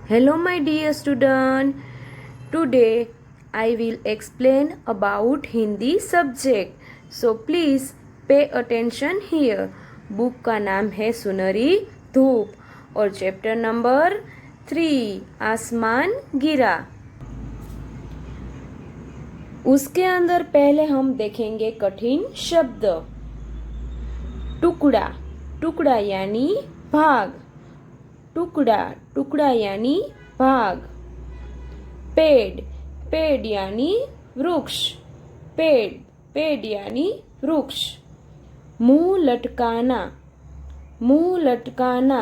Hello, my dear student. Today I will explain about Hindi subject. So please pay attention here. Book का नाम है सुनहरी धूप और चैप्टर नंबर 3 आसमान गिरा। उसके अंदर पहले हम देखेंगे कठिन शब्द। टुकड़ा, टुकड़ा यानी भाग। टुकड़ा, टुकड़ा यानी भाग। पेड़, पेड़ यानी वृक्ष। पेड़, पेड़ यानी वृक्ष। मुंह लटकाना, मुंह लटकाना।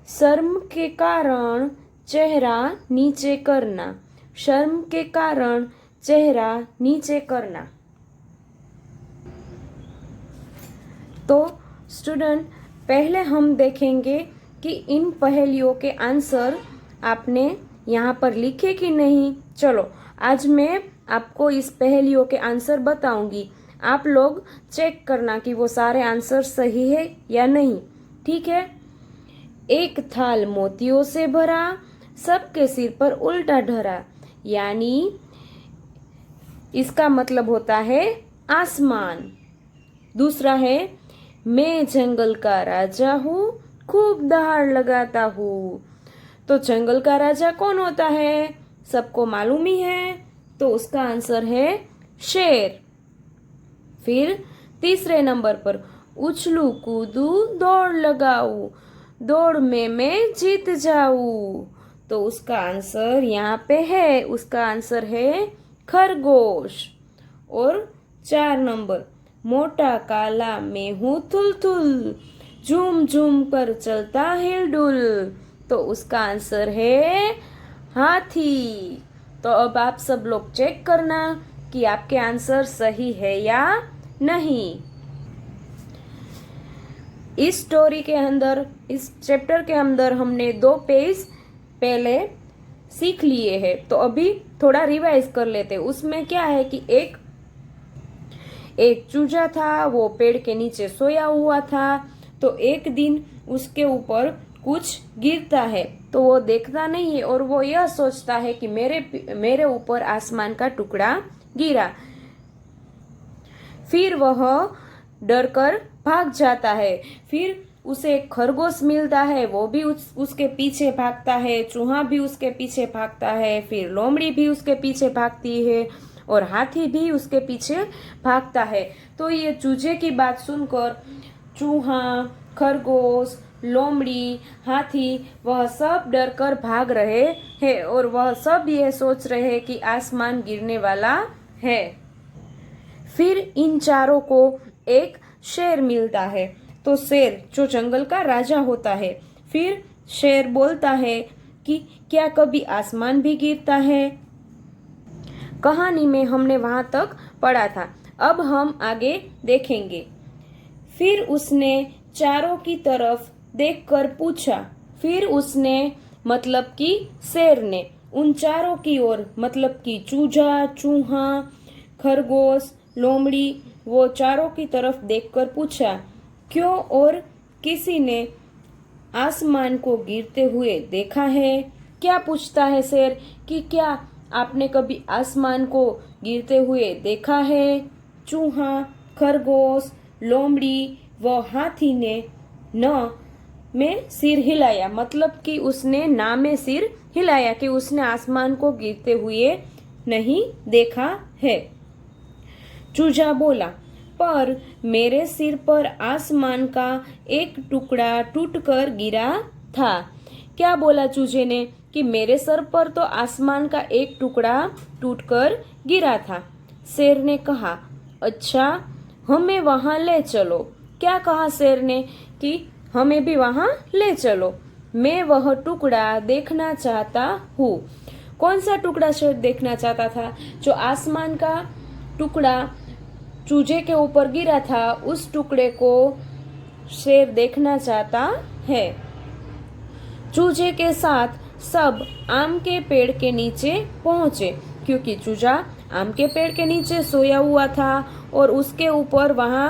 शर्म के कारण चेहरा नीचे करना। शर्म के कारण चेहरा नीचे करना। तो स्टूडेंट पहले हम देखेंगे कि इन पहेलियों के आंसर आपने यहाँ पर लिखे कि नहीं। चलो आज मैं आपको इस पहेलियों के आंसर बताऊंगी। आप लोग चेक करना कि वो सारे आंसर सही है या नहीं, ठीक है। एक थाल मोतियों से भरा, सबके सिर पर उल्टा ढरा। यानी इसका मतलब होता है आसमान। दूसरा है मैं जंगल का राजा हूँ, खूब दहाड़ लगाता हूँ। तो जंगल का राजा कौन होता है, सबको मालूम ही है। तो उसका आंसर है शेर। फिर तीसरे नंबर पर उछलू कूदू दौड़ लगाऊ, दौड़ में मैं जीत जाऊं। तो उसका आंसर यहाँ पे है, उसका आंसर है खरगोश। और 4 नंबर मोटा काला मैं हूँ थुल, झूम झूम कर चलता हिलडुल। तो उसका आंसर है हाथी। तो अब आप सब लोग चेक करना कि आपके आंसर सही है या नहीं। इस स्टोरी के अंदर, इस चैप्टर के अंदर हमने 2 पेज पहले सीख लिए हैं। तो अभी थोड़ा रिवाइज कर लेते हैं। उसमें क्या है कि एक चूजा था, वो पेड़ के नीचे सोया हुआ था। तो एक दिन उसके ऊपर कुछ गिरता है, तो वो देखता नहीं है और वो यह सोचता है कि मेरे ऊपर आसमान का टुकड़ा गिरा। फिर वह डरकर भाग जाता है। फिर उसे एक खरगोश मिलता है, वो भी उसके पीछे भागता है। चूहा भी उसके पीछे भागता है। फिर लोमड़ी भी उसके पीछे भागती है और हाथी भी उसके पीछे भागता है। तो ये चूजे की बात सुनकर चूहा, खरगोश, लोमड़ी, हाथी वह सब डरकर भाग रहे हैं और वह सब यह सोच रहे हैं कि आसमान गिरने वाला है। फिर इन चारों को एक शेर मिलता है। तो शेर जो जंगल का राजा होता है। फिर शेर बोलता है कि क्या कभी आसमान भी गिरता है। कहानी में हमने वहां तक पढ़ा था। अब हम आगे देखेंगे। फिर उसने चारों की तरफ देखकर पूछा। फिर उसने मतलब कि शेर ने उन चारों की ओर, मतलब कि चूजा, चूहा, खरगोश, लोमड़ी, वो चारों की तरफ देखकर पूछा, क्यों और किसी ने आसमान को गिरते हुए देखा है। क्या पूछता है शेर कि क्या आपने कभी आसमान को गिरते हुए देखा है। चूहा, खरगोश, लोमड़ी व हाथी ने न में सिर हिलाया, मतलब कि उसने ना में सिर हिलाया कि उसने आसमान को गिरते हुए नहीं देखा है। चूजा बोला, पर मेरे सिर पर आसमान का एक टुकड़ा टूटकर गिरा था। क्या बोला चूजे ने कि मेरे सर पर तो आसमान का एक टुकड़ा टूटकर गिरा था। शेर ने कहा, अच्छा हमें वहां ले चलो। क्या कहा शेर ने कि हमें भी वहां ले चलो, मैं वह टुकड़ा देखना चाहता हूँ। कौन सा टुकड़ा शेर देखना चाहता था। जो आसमान का टुकड़ा चूजे के ऊपर गिरा था, उस टुकड़े को शेर देखना चाहता है। चूजे के साथ सब आम के पेड़ के नीचे पहुंचे, क्योंकि चूजा आम के पेड़ के नीचे सोया हुआ था और उसके ऊपर वहां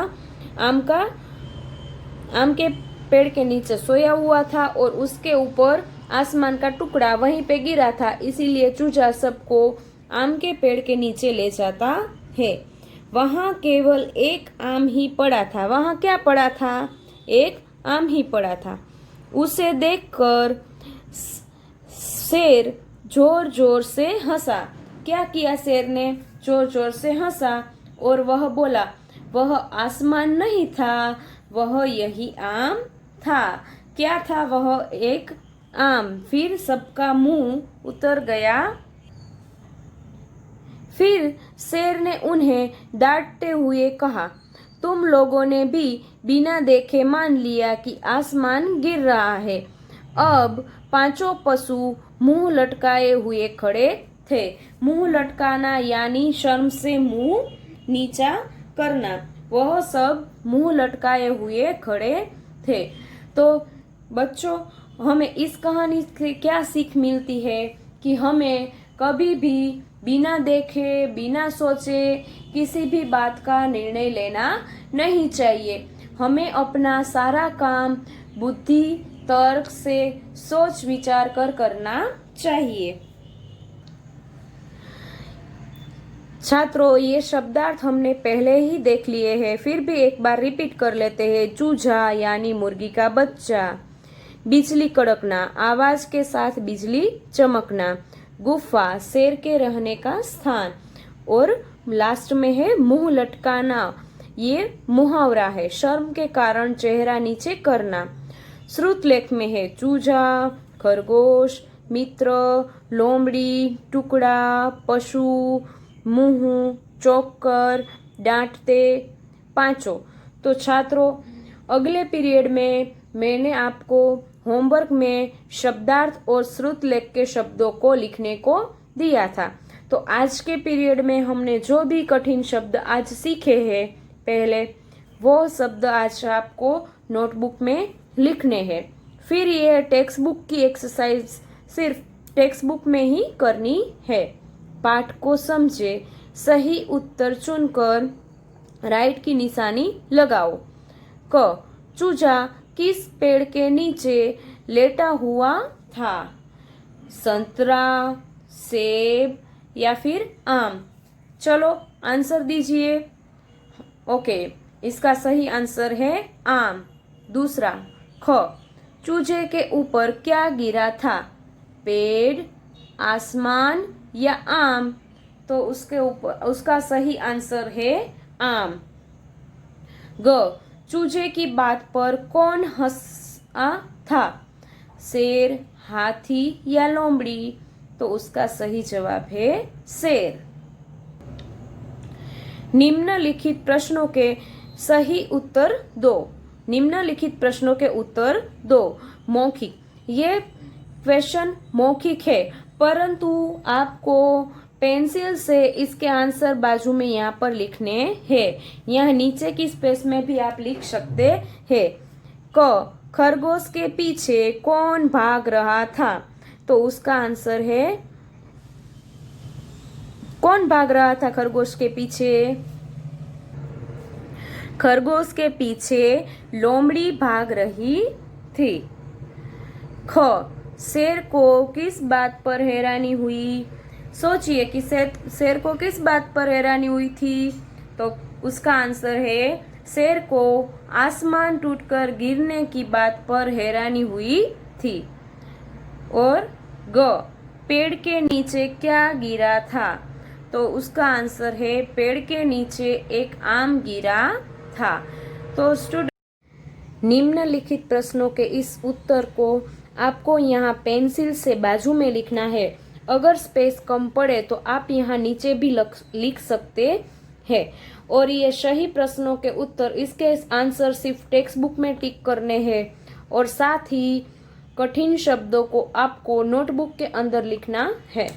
आम के पेड़ के नीचे सोया हुआ था और उसके ऊपर आसमान का टुकड़ा वहीं पे गिरा था, इसीलिए चूजा सबको आम के पेड़ के नीचे ले जाता है। वहाँ केवल एक आम ही पड़ा था। वहाँ क्या पड़ा था? एक आम ही पड़ा था। उसे देखकर शेर जोर जोर से हंसा। क्या किया शेर ने? जोर जोर से हंसा और वह बोला, वह आसमान नहीं था, वह यही आम था। क्या था वह? एक आम। फिर सबका मुंह उतर गया। फिर शेर ने उन्हें डांटते हुए कहा, तुम लोगों ने भी बिना देखे मान लिया कि आसमान गिर रहा है। अब पांचों पशु मुंह लटकाए हुए खड़े थे। मुंह लटकाना यानी शर्म से मुंह नीचा करना। वह सब मुंह लटकाए हुए खड़े थे। तो बच्चों, हमें इस कहानी से क्या सीख मिलती है कि हमें कभी भी बिना देखे, बिना सोचे किसी भी बात का निर्णय लेना नहीं चाहिए। हमें अपना सारा काम बुद्धि, तर्क से सोच विचार कर करना चाहिए। छात्रों, ये शब्दार्थ हमने पहले ही देख लिए हैं, फिर भी एक बार रिपीट कर लेते हैं। चूजा यानी मुर्गी का बच्चा। बिजली कड़कना, आवाज के साथ बिजली चमकना। गुफा, शेर के रहने का स्थान। और लास्ट में है मुंह लटकाना, ये मुहावरा है। शर्म के कारण चेहरा नीचे करना। श्रुत लेख में है चूजा, खरगोश, मित्र, लोमड़ी, टुकड़ा, पशु, मुंह, चौकर, डांटते, पांचों। तो छात्रों, अगले पीरियड में मैंने आपको होमवर्क में शब्दार्थ और श्रुत लेख के शब्दों को लिखने को दिया था। तो आज के पीरियड में हमने जो भी कठिन शब्द आज सीखे हैं पहले, वो शब्द आज आपको नोटबुक में लिखने हैं। फिर ये टेक्स्ट बुक की एक्सरसाइज सिर्फ टेक्स्ट बुक में ही करनी है। पाठ को समझे, सही उत्तर चुनकर राइट की निशानी लगाओ। क, चूजा किस पेड़ के नीचे लेटा हुआ था? संतरा, सेब या फिर आम? चलो आंसर दीजिए। ओके, इसका सही आंसर है आम। दूसरा, ख, चूजे के ऊपर क्या गिरा था? पेड़, आसमान या आम? तो उसके ऊपर उसका सही आंसर है आम। ग, चूजे की बात पर कौन हंसा था? शेर, हाथी या लोमड़ी? तो उसका सही जवाब है शेर। निम्नलिखित प्रश्नों के सही उत्तर दो। निम्नलिखित प्रश्नों के उत्तर दो। मौखिक, ये क्वेश्चन मौखिक है, परंतु आपको पेंसिल से इसके आंसर बाजू में यहाँ पर लिखने हैं। यहाँ नीचे की स्पेस में भी आप लिख सकते हैं। क, खरगोश के पीछे कौन भाग रहा था? तो उसका आंसर है, कौन भाग रहा था खरगोश के पीछे? खरगोश के पीछे लोमड़ी भाग रही थी। ख, शेर को किस बात पर हैरानी हुई? सोचिए कि शेर को किस बात पर हैरानी हुई थी? तो उसका आंसर है, शेर को आसमान टूटकर गिरने की बात पर हैरानी हुई थी। और ग, पेड़ के नीचे क्या गिरा था? तो उसका आंसर है, पेड़ के नीचे एक आम गिरा था। तो स्टूडेंट, निम्नलिखित प्रश्नों के इस उत्तर को आपको यहाँ पेंसिल से बाजू में लिखना है। अगर स्पेस कम पड़े तो आप यहाँ नीचे भी लिख सकते हैं। और ये सही प्रश्नों के उत्तर, इसके आंसर सिर्फ टेक्स्ट बुक में टिक करने हैं और साथ ही कठिन शब्दों को आपको नोटबुक के अंदर लिखना है।